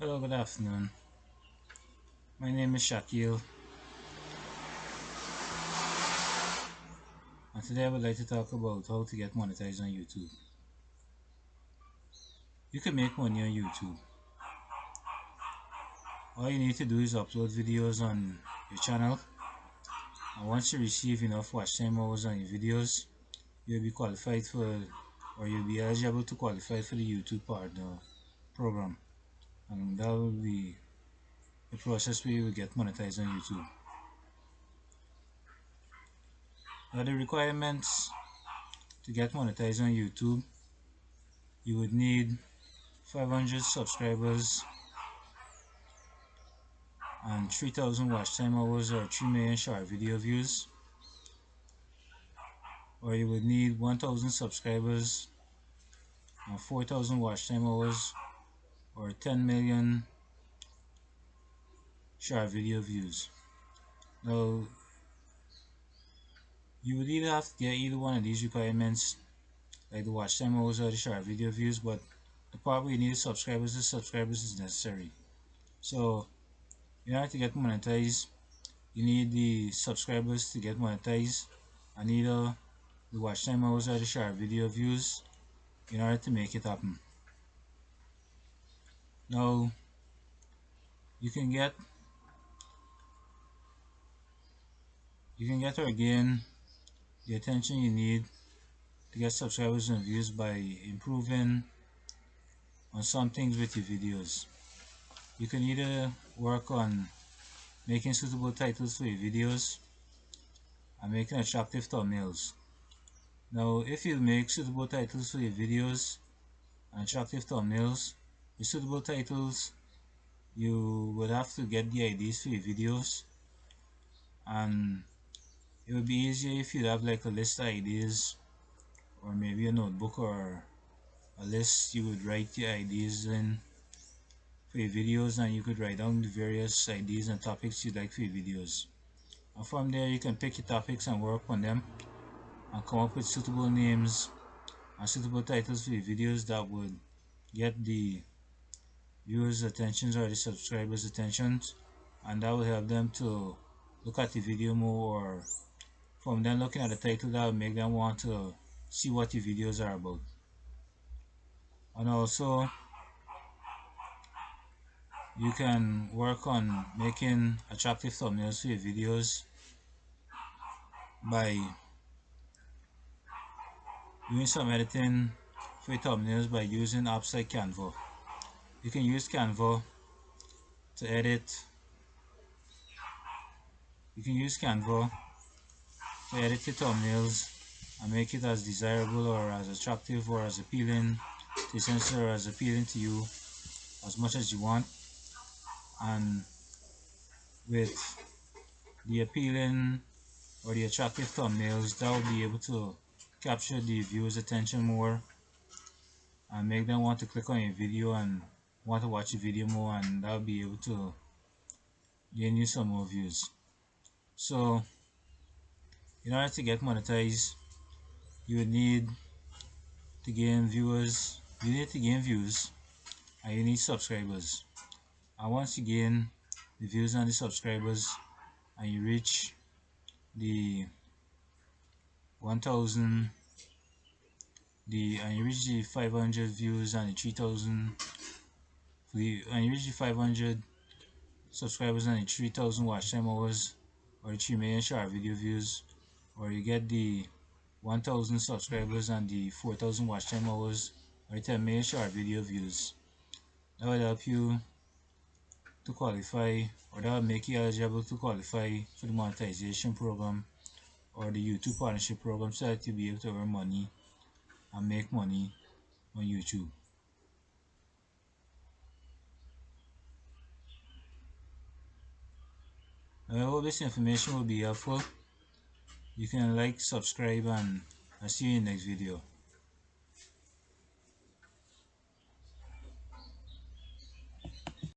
Hello, good afternoon. My name is Shakil, and today I would like to talk about how to get monetized on YouTube. You can make money on YouTube. All you need to do is upload videos on your channel, and once you receive enough watch time hours on your videos, you'll be qualified for, or you'll be eligible to qualify for the YouTube Partner program, and that will be the process where you will get monetized on YouTube. Now, the requirements to get monetized on YouTube: you would need 500 subscribers and 3,000 watch time hours or 3 million short video views, or you would need 1,000 subscribers and 4,000 watch time hours or 10 million short video views. Now, you would either have to get either one of these requirements, like the watch time hours or the short video views, but the part where you need subscribers is necessary. So, in order to get monetized, you need the subscribers to get monetized, and either the watch time hours or the short video views in order to make it happen. Now, you can get or gain the attention you need to get subscribers and views by improving on some things with your videos. You can either work on making suitable titles for your videos and making attractive thumbnails. Now, if you make suitable titles for your videos and attractive thumbnails, with suitable titles, you would have to get the ideas for your videos, and it would be easier if you'd have like a list of ideas, or maybe a notebook or a list you would write your ideas in for your videos, and you could write down the various ideas and topics you'd like for your videos. And from there you can pick your topics and work on them and come up with suitable names and suitable titles for your videos that would get the viewers' attentions or the subscribers' attentions, and that will help them to look at the video more, or from them looking at the title, that will make them want to see what your videos are about. And also, you can work on making attractive thumbnails for your videos by doing some editing for your thumbnails by using apps like Canva. You can use Canva to edit. You can use Canva to edit your thumbnails and make it as desirable or as attractive or as appealing to the sensor, or as appealing to you as much as you want. And with the appealing or the attractive thumbnails, that will be able to capture the viewer's attention more and make them want to click on your video and want to watch your video more, and that will be able to gain you some more views. So, in order to get monetized, you would need to gain views, and you need subscribers. And once you gain the views and the subscribers, and you reach the 1,000, and you reach the 500 views and the 3,000, and you reach the 500 subscribers and the 3,000 watch time hours, or the 3 million short video views, or you get the 1,000 subscribers and the 4,000 watch time hours, or the 10 million short video views. That will help you to qualify, or that will make you eligible to qualify for the monetization program or the YouTube partnership program, so that you'll be able to earn money and make money on YouTube. I hope this information will be helpful. You can like, subscribe, and I'll see you in the next video.